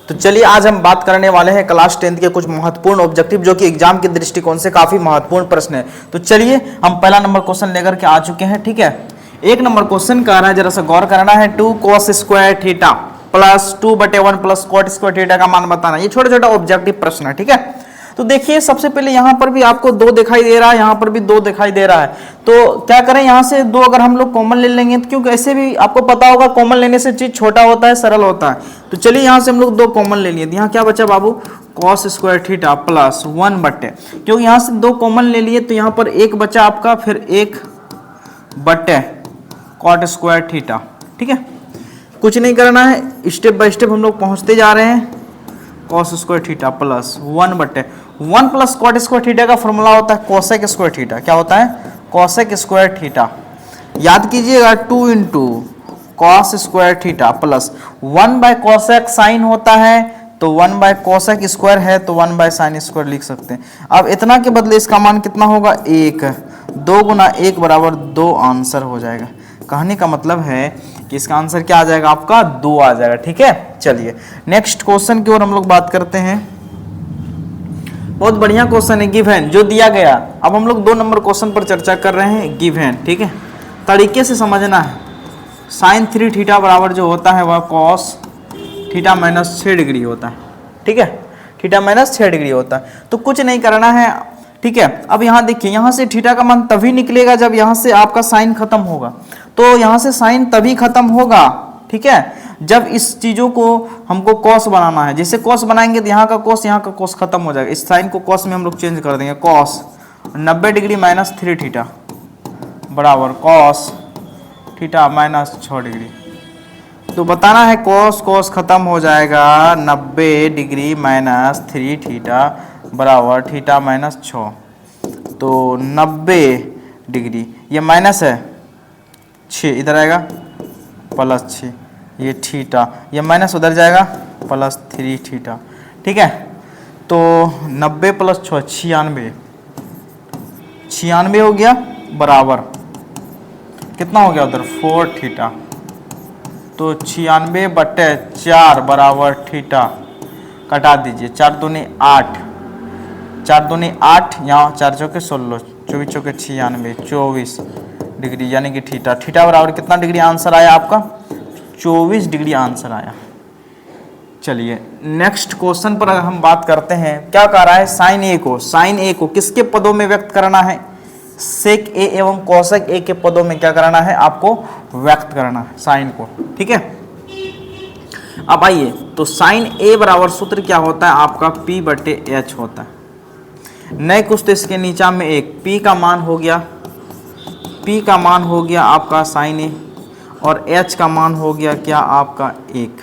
तो चलिए आज हम बात करने वाले हैं क्लास 10 के कुछ महत्वपूर्ण ऑब्जेक्टिव जो कि एग्जाम के दृष्टिकोण से काफी महत्वपूर्ण प्रश्न है। तो चलिए हम पहला नंबर क्वेश्चन लेकर के आ चुके हैं। ठीक है, एक नंबर क्वेश्चन का रहा है, जरा सा गौर करना है। 2 cos square theta plus 2/1 plus cot square theta का मान बताना। ये छोटा छोटा ऑब्जेक्टिव प्रश्न है। ठीक है, तो देखिए सबसे पहले यहाँ पर भी आपको 2 दिखाई दे रहा है, यहाँ पर भी 2 दिखाई दे रहा है। तो क्या करें, यहाँ से 2 अगर हम लोग कॉमन ले लेंगे तो, क्योंकि ऐसे भी आपको पता होगा कॉमन लेने से चीज छोटा होता है, सरल होता है। तो चलिए यहाँ से हम लोग 2 कॉमन ले लिए। यहाँ क्या बचा बाबू, cos स्क्वायर थीटा प्लस 1/, क्योंकि यहाँ से 2 कॉमन ले लिए तो यहाँ पर 1 बचा आपका, फिर 1/, cot स्क्वायर थीटा। ठीक है, कुछ नहीं करना है, स्टेप बाय स्टेप हम लोग पहुंचते जा रहे हैं। cos square theta plus 1/1 plus cot square theta का फॉर्मूला होता है कोसेक स्क्वायर थीटा। क्या होता है, कोसेक स्क्वायर थीटा। याद कीजिएगा 2 into cos square theta plus 1/कोसेक साइन होता है, तो 1/कोसेक स्क्वायर है तो 1/साइन स्क्वायर लिख सकते हैं। अब इतना के बदले इसका मान कितना होगा, 1। 2 गुना 1 बराबर 2 आंसर हो जाएगा। कहने का मतलब है कि इसका आंसर क्या आ जाएगा, आपका 2 आ जाएगा। ठीक है, चलिए नेक्स्ट क्वेश्चन की ओर हम लोग बात करते हैं। बहुत बढ़िया क्वेश्चन है, गिवन जो दिया गया। अब हम लोग 2 नंबर क्वेश्चन पर चर्चा कर रहे हैं, गिवन। ठीक है, तरीके से समझना है। sin 3 थीटा बराबर जो होता है वह cos थीटा माइनस 6 डिग्री होता है। ठीक है, थीटा माइनस 6 डिग्री होता है, तो कुछ नहीं करना है। ठीक है, अब यहाँ देखिए, यहाँ से थीटा का मान तभी निकलेगा जब यहाँ से आपका साइन खत्म होगा। तो यहाँ से साइन तभी खत्म होगा, ठीक है, जब इस चीजों को हमको कॉस बनाना है। जैसे कॉस बनाएंगे तो यहाँ का कॉस खत्म हो जाएगा। इस साइन को कॉस में हम लोग चेंज कर देंगे। कॉस 90 डिग्री माइनस 3 थीटा बराबर कॉस थीटा माइनस 6 डिग्री। तो बताना है कॉस खत्म हो जाएगा, 90 डिग्री माइनस 3 थीटा बराबर थीटा माइनस 6। तो 90 डिग्री, ये माइनस है 6, इधर आएगा प्लस 6, ये थीटा, ये माइनस उधर जाएगा प्लस 3 थीटा। ठीक है, तो 90 प्लस 6 96 हो गया, बराबर कितना हो गया उधर 4 थीटा। तो 96/4 बराबर थीटा, कटा दीजिए, 4 दूनी 8, 4 दूनी 8, यहाँ 4 चौके 16, 24 चौके 96, 24 डिग्री यानी कि थीटा बराबर कितना डिग्री आंसर आया आपका, 24 डिग्री आंसर आया। चलिए नेक्स्ट क्वेश्चन पर हम बात करते हैं। क्या कह रहा है, साइन ए को किसके पदों में व्यक्त करना है, सेक ए एवं कोसेक ए के पदों में क्या करना है, आपको व्यक्त करना है साइन को। ठीक है, अब आइए, तो साइन ए बराबर सूत्र क्या होता है आपका, P/H होता है। नए कुछ तो इसके नीचा में एक P का मान हो गया, P का मान हो गया आपका साइन ए, और H का मान हो गया क्या आपका 1।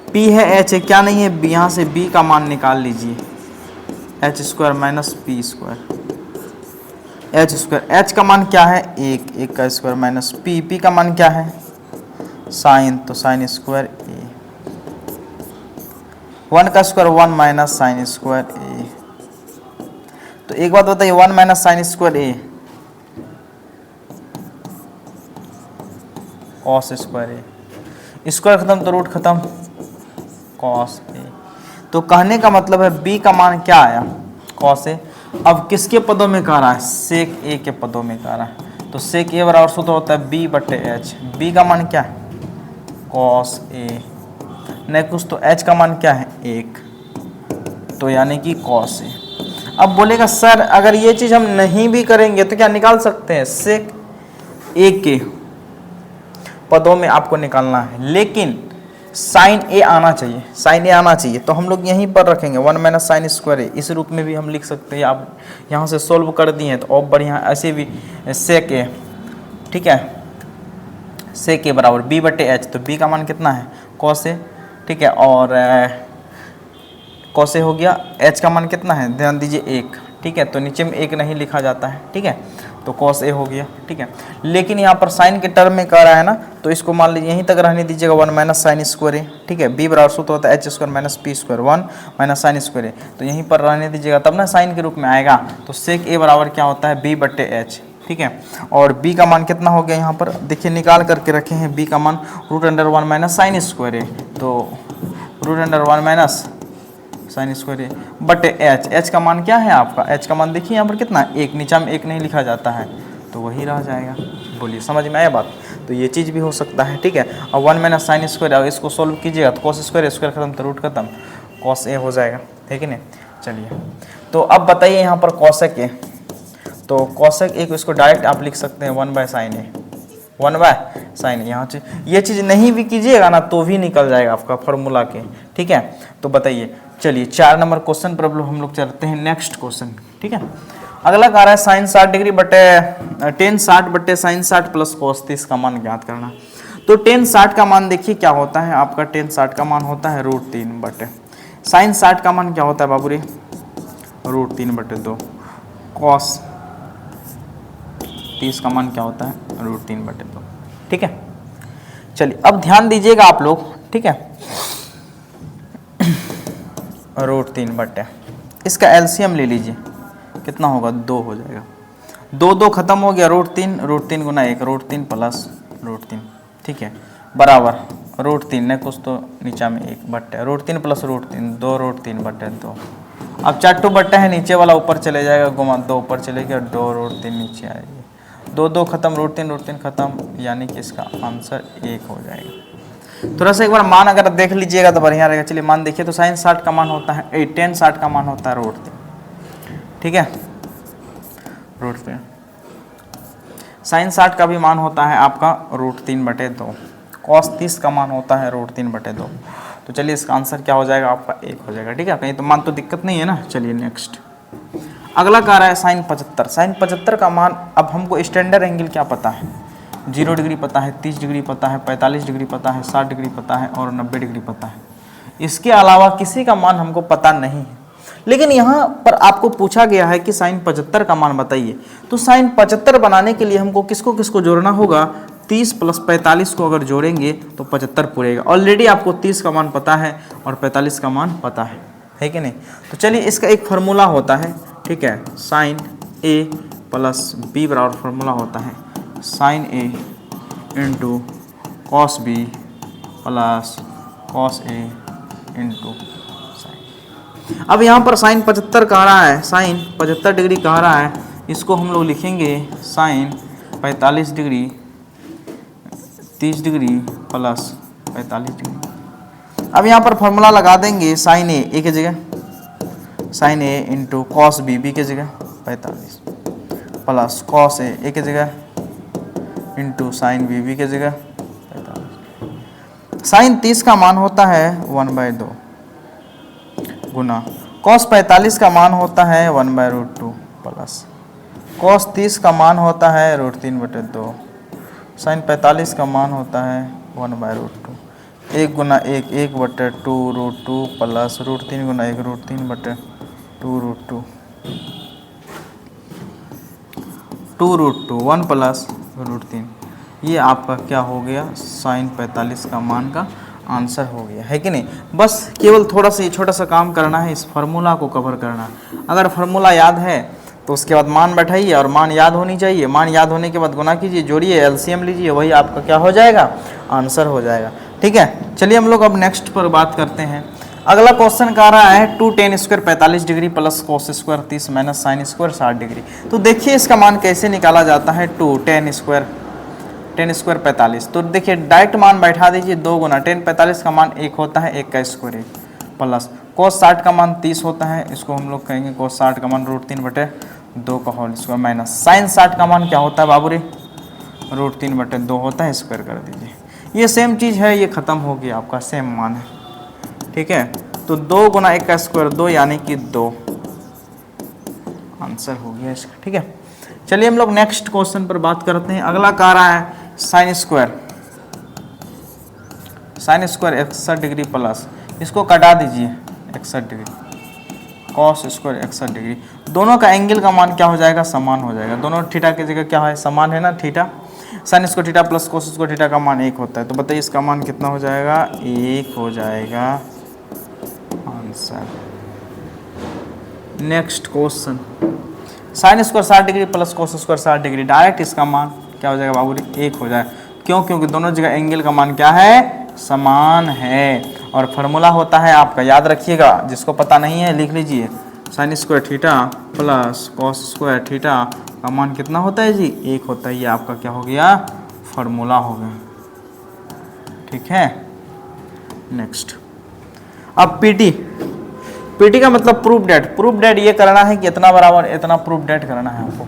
P है, H है, क्या नहीं है, यहाँ से B का मान निकाल लीजिए, H square minus P square, H square, H का मान क्या है 1 का स्क्वायर माइनस P का मान क्या है साइन, तो साइन स्क्वायर A, 1 का square 1 minus sine square A। तो एक बात बताइए, 1 minus sine square A cos square A, square खत्म तो रूट खत्म, कॉस ए। तो कहने का मतलब है B का मान क्या आया, कॉस ए। अब किसके पदों में कह रहा है, सेक ए के पदों में कह रहा है। तो सेक ए बराबर सूत्र होता है B/H। B का मान क्या है, कॉस ए, नहीं कुछ तो H का मान क्या है 1, तो यानी कि कॉस ए। अब बोलेगा सर अगर ये चीज हम नहीं भी करेंगे तो क्या निकाल सकते हैं, सेक ए के पदों में आपको निकालना है, लेकिन साइन ए आना चाहिए, साइन ए आना चाहिए। तो हम लोग यहीं पर रखेंगे 1 माइनस साइन स्क्वायर ए, इस रूप में भी हम लिख सकते हैं। आप यहाँ से सोल्व कर दिए तो और बढ़िया, ऐसे भी सेक ए। ठीक है, सेक ए बराबर B/H, तो B का मान कितना है कॉस ए। ठीक है, और कॉस ए हो गया, H का मान कितना है, ध्यान दीजिए 1। ठीक है, तो नीचे में 1 नहीं लिखा जाता है। ठीक है, तो कॉस ए हो गया। ठीक है, लेकिन यहाँ पर साइन के टर्म में कह रहा है ना, तो इसको मान लीजिए यहीं तक रहने दीजिएगा 1 माइनस साइन स्क्वायर ए। ठीक है, B बराबर सूत्र होता है H square minus P square, 1 minus sine square A, तो यहीं पर रहने दीजिएगा, तब ना साइन के रूप में आएगा। तो सेक ए बराबर क्या होता है B/H। ठीक है, और B का मान कितना हो गया, यहाँ पर देखिए निकाल करके रखे हैं। B का मान √1 माइनस साइन स्क्वायर ए, तो root under 1 minus sine square A बटे एच। एच का मान क्या है आपका, एच का मान देखिए यहाँ पर कितना, एक, नीचा में एक नहीं लिखा जाता है तो वही रह जाएगा। बोलिए समझ में आया बात। तो ये चीज़ भी हो सकता है, ठीक है। अब 1 माइनस साइन स्क्वायर, अब इसको सोल्व कीजिएगा तो कॉस स्क्वायर, स्क्वायर खत्म तो रूट खत्म, कॉस ए हो जाएगा, ठीक है ना। चलिए तो अब बताइए यहाँ पर कॉसेक ए, तो कॉसेक ए को इसको डायरेक्ट आप लिख सकते हैं 1 by sine A, 1 by sine A. यहाँ से ये चीज़ नहीं भी कीजिएगा ना तो भी निकल जाएगा आपका फॉर्मूला के, ठीक है। तो बताइए, चलिए 4 नंबर क्वेश्चन पर हम लोग चलते हैं नेक्स्ट क्वेश्चन, ठीक है। अगला कह रहा है साइन 60 डिग्री बटे टेन 60 बटे साइन 60 प्लस कॉस 30 का मान ज्ञात करना। तो टेन 60 का मान देखिए क्या होता है आपका, टेन 60 का मान होता है रूट 3 बटे साइन 60 का मान क्या होता है बाबूरी, रूट 3 बटे 2, कॉस 30 का मान क्या होता है रूट 3 बटे 2, ठीक है। चलिए अब ध्यान दीजिएगा आप लोग, ठीक है। रूट 3 बटे, इसका एलसीएम ले लीजिए, कितना होगा 2 हो जाएगा, 2 2 खत्म हो गया, रूट 3 गुना 1, रूट 3 प्लस रूट 3, ठीक है, बराबर रूट 3 ने कुछ तो नीचा में 1 बट्टे रूट 3 प्लस रूट 3, 2 रूट 3 बट्टे 2। अब चाटू बट्टे है, नीचे वाला ऊपर चले जाएगा, गुमा 2 ऊपर चले गया, 2 रूट 3 नीचे आएगी, 2 2 खत्म, रूट 3 खत्म, यानी कि इसका आंसर 1 हो जाएगा। थोड़ा सा एक बार मान अगर देख लीजिएगा तो बढ़िया रहेगा। चलिए मान देखिए, तो साइन 60 का मान होता है टेन 60 का मान होता है रूट 3, ठीक है, रूट 3। साइन 60 का भी मान होता है आपका रूट 3 बटे 2, कॉस 30 का मान होता है रूट 3 बटे 2। तो चलिए इसका आंसर क्या हो जाएगा आपका 1 हो जाएगा, ठीक है। कहीं तो मान तो दिक्कत नहीं है ना। चलिए नेक्स्ट अगला कह रहा है साइन 75। साइन 75 का मान, अब हमको स्टैंडर्ड एंगल क्या पता है, 0 डिग्री पता है, 30 डिग्री पता है, 45 डिग्री पता है, 60 डिग्री पता है और 90 डिग्री पता है। इसके अलावा किसी का मान हमको पता नहीं है। लेकिन यहाँ पर आपको पूछा गया है कि साइन 75 का मान बताइए। तो साइन 75 बनाने के लिए हमको किसको किसको जोड़ना होगा, 30 प्लस 45 को अगर जोड़ेंगे तो 75 पूरेगा। ऑलरेडी आपको 30 का मान पता है और 45 का मान पता है कि नहीं। तो चलिए इसका एक फार्मूला होता है, ठीक है, साइन ए प्लस बी बराबर फार्मूला होता है sine A into cos B plus cos A into sine. अब यहाँ पर साइन 75 कह रहा है, साइन 75 डिग्री कह रहा है, इसको हम लोग लिखेंगे sine 45 degree 30 degree plus 45 degree. अब यहाँ पर फॉर्मूला लगा देंगे साइन ए की जगह sign A into cos B की जगह 45 प्लस कॉस ए की जगह इंटू साइन बी की जगह 45। साइन 30 का मान होता है 1/2 गुना कॉस 45 का मान होता है 1/√2 प्लस कॉस 30 का मान होता है √3/2। साइन 45 का मान होता है 1/√2, 1 गुना 1 1/2 √2 प्लस √3 गुना 1 √3/2 √2 1 प्लस √3। ये आपका क्या हो गया, साइन 45 का मान का आंसर हो गया, है कि नहीं। बस केवल थोड़ा सा ये छोटा सा काम करना है, इस फार्मूला को कवर करना। अगर फार्मूला याद है तो उसके बाद मान बैठाइए और मान याद होनी चाहिए। मान याद होने के बाद गुना कीजिए, जोड़िए, एलसीएम लीजिए, वही आपका क्या हो जाएगा, आंसर हो जाएगा, ठीक है। चलिए हम लोग अब नेक्स्ट पर बात करते हैं। अगला क्वेश्चन कह रहा है 2 tan square 45 degree plus cos square 30 minus sine square 60 degree. तो देखिए इसका मान कैसे निकाला जाता है। 2 tan स्क्वायर 45, तो देखिए डायरेक्ट मान बैठा दीजिए, 2 गुना 10 45 का मान 1 होता है, 1 का स्क्वायर 1 प्लस कॉस 60 का मान 30 होता है, इसको हम लोग कहेंगे कॉस 60 का मान √3/2 का होल स्क्वायर माइनस साइन 60 का मान क्या होता है बाबूरे, √3/2 होता है, स्क्वायर कर दीजिए। ये सेम चीज़ है, ये खत्म हो गया, आपका सेम मान है, ठीक है। तो 2 गुना 1 का स्क्वायर 2 यानी कि 2 आंसर हो गया इसका, ठीक है। चलिए हम लोग नेक्स्ट क्वेश्चन पर बात करते हैं। अगला कह रहा है साइन स्क्वायर 61 डिग्री प्लस, इसको कटा दीजिए 61 डिग्री कॉस स्क्वायर 61 डिग्री। दोनों का एंगल का मान क्या हो जाएगा, समान हो जाएगा। दोनों थीटा की जगह क्या है, समान है ना, theta. Sine square theta plus cos square theta का मान 1 होता है। तो बताइए इसका मान कितना हो जाएगा, 1 हो जाएगा answer. Next question sine square 60 degree plus cos square 60 degree, direct इसका मान क्या हो जाएगा बाबू, 1 हो जाएगा। क्यों, क्योंकि दोनों जगह एंगल का मान क्या है, समान है। और फार्मूला होता है आपका, याद रखिएगा, जिसको पता नहीं है लिख लीजिए, sine square theta plus cos square theta का मान कितना होता है जी, 1 होता है। ये आपका क्या हो गया, फार्मूला हो गया, ठीक है। नेक्स्ट, अब पीटी का मतलब प्रूफ डेट ये करना है कि इतना बराबर इतना प्रूफ डेट करना है आपको।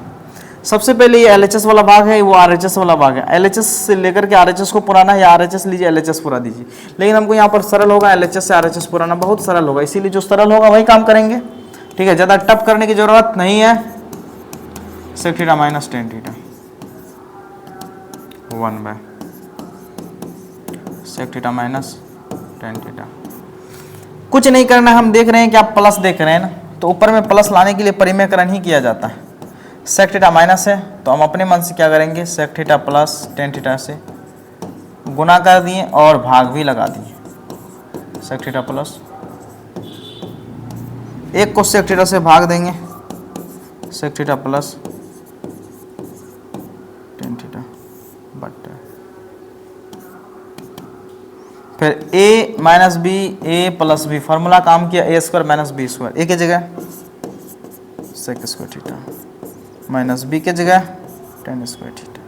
सबसे पहले ये एलएचएस वाला भाग है, वो आरएचएस वाला भाग है। एलएचएस से लेकर के आरएचएस को पुराना है, या आरएचएस लीजिए एलएचएस पूरा दीजिए, लेकिन हमको यहाँ पर सरल होगा, एलएचएस से आरएचएस पुराना बहुत सरल होगा, इसीलिए जो सरल होगा वही काम करेंगे, ठीक है। ज़्यादा टफ करने की जरूरत नहीं है। Sec theta minus tan theta 1 sec theta minus tan theta. कुछ नहीं करना, हम देख रहे हैं कि आप प्लस देख रहे हैं ना, तो ऊपर में प्लस लाने के लिए परिमेयकरण ही किया जाता है। सेक थीटा माइनस है तो हम अपने मन से क्या करेंगे, sec theta plus tan theta से गुना कर दिए और भाग भी लगा दिए। सेक थीटा प्लस, एक को सेक थीटा से भाग देंगे, sec theta plus tan theta but फिर a minus b, a plus b, formula काम किया, a square minus b square, a की जगह sec square theta minus b के जगह टेन स्क्वायर थीटा।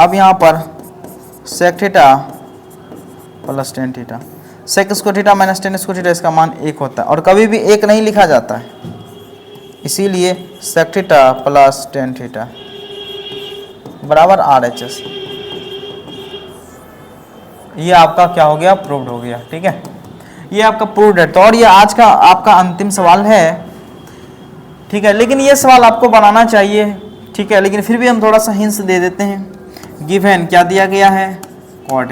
अब यहाँ पर sec theta plus tan theta, sec square theta minus tan square theta, इसका मान 1 होता है और कभी भी 1 नहीं लिखा जाता है, इसीलिए sec theta plus tan theta बराबर आरएचएस। ये आपका क्या हो गया, प्रूव्ड हो गया, ठीक है। ये आपका प्रूव्ड है। तो और ये आज का आपका अंतिम सवाल है, ठीक है। लेकिन ये सवाल आपको बनाना चाहिए, ठीक है, लेकिन फिर भी हम थोड़ा सा हिंट्स दे देते हैं। गिवन क्या दिया गया है, कॉट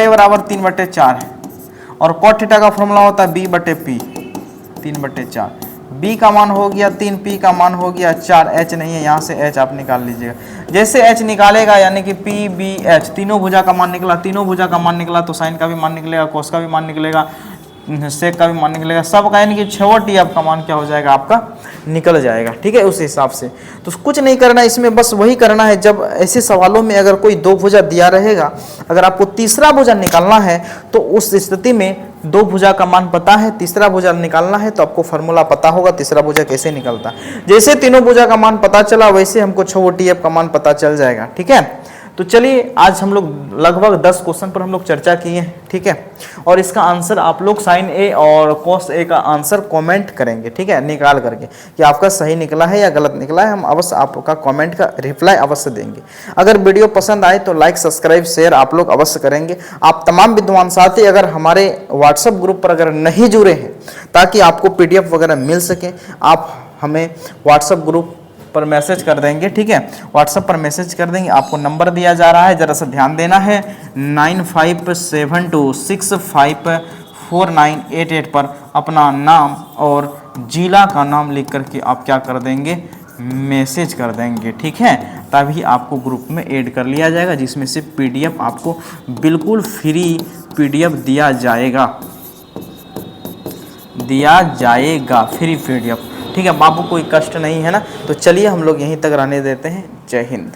ए बराबर 3/4 है और कॉट थीटा का फॉर्मूला होता है b/p 3/4। b का मान हो गया 3, p का मान हो गया 4, h नहीं है, यहाँ से h आप निकाल लीजिएगा। जैसे h निकालेगा यानी कि p b h तीनों भुजा का मान निकला, तीनों भुजा का मान निकला तो साइन का भी मान निकलेगा, कोस का भी मान निकलेगा, सेक का भी मान निकलेगा, सब का यानी कि छवट आपका मान क्या हो जाएगा, आपका निकल जाएगा, ठीक है। उस हिसाब से तो कुछ नहीं करना इसमें, बस वही करना है। जब ऐसे सवालों में अगर कोई 2 भुजा दिया रहेगा, अगर आपको तीसरा भुजा निकालना है तो उस स्थिति में 2 भुजा का मान पता है, तीसरा भुजा निकालना है तो आपको फार्मूला पता होगा तीसरा भुजा कैसे निकलता है। जैसे तीनों भुजा का मान पता चला वैसे हमको छवट का मान पता चल जाएगा, ठीक है। तो चलिए आज हम लोग लगभग 10 क्वेश्चन पर हम लोग चर्चा किए, ठीक है। और इसका आंसर आप लोग साइन ए और कॉस ए का आंसर कमेंट करेंगे, ठीक है, निकाल करके कि आपका सही निकला है या गलत निकला है। हम अवश्य आपका कमेंट का रिप्लाई अवश्य देंगे। अगर वीडियो पसंद आए तो लाइक सब्सक्राइब शेयर आप लोग अवश्य करेंगे। आप तमाम विद्वान साथी अगर हमारे व्हाट्सएप ग्रुप पर अगर नहीं जुड़े हैं ताकि आपको PDF वगैरह मिल सके, आप हमें व्हाट्सएप ग्रुप पर मैसेज कर देंगे, ठीक है। व्हाट्सएप पर मैसेज कर देंगे, आपको नंबर दिया जा रहा है, जरा सा ध्यान देना है, 9572654988 पर अपना नाम और जिला का नाम लिख करके आप क्या कर देंगे, मैसेज कर देंगे, ठीक है। तभी आपको ग्रुप में ऐड कर लिया जाएगा, जिसमें से PDF आपको बिल्कुल फ्री PDF दिया जाएगा फ्री PDF, ठीक है। बाबू कोई कष्ट नहीं है ना। तो चलिए हम लोग यहीं तक रहने देते हैं। जय हिंद।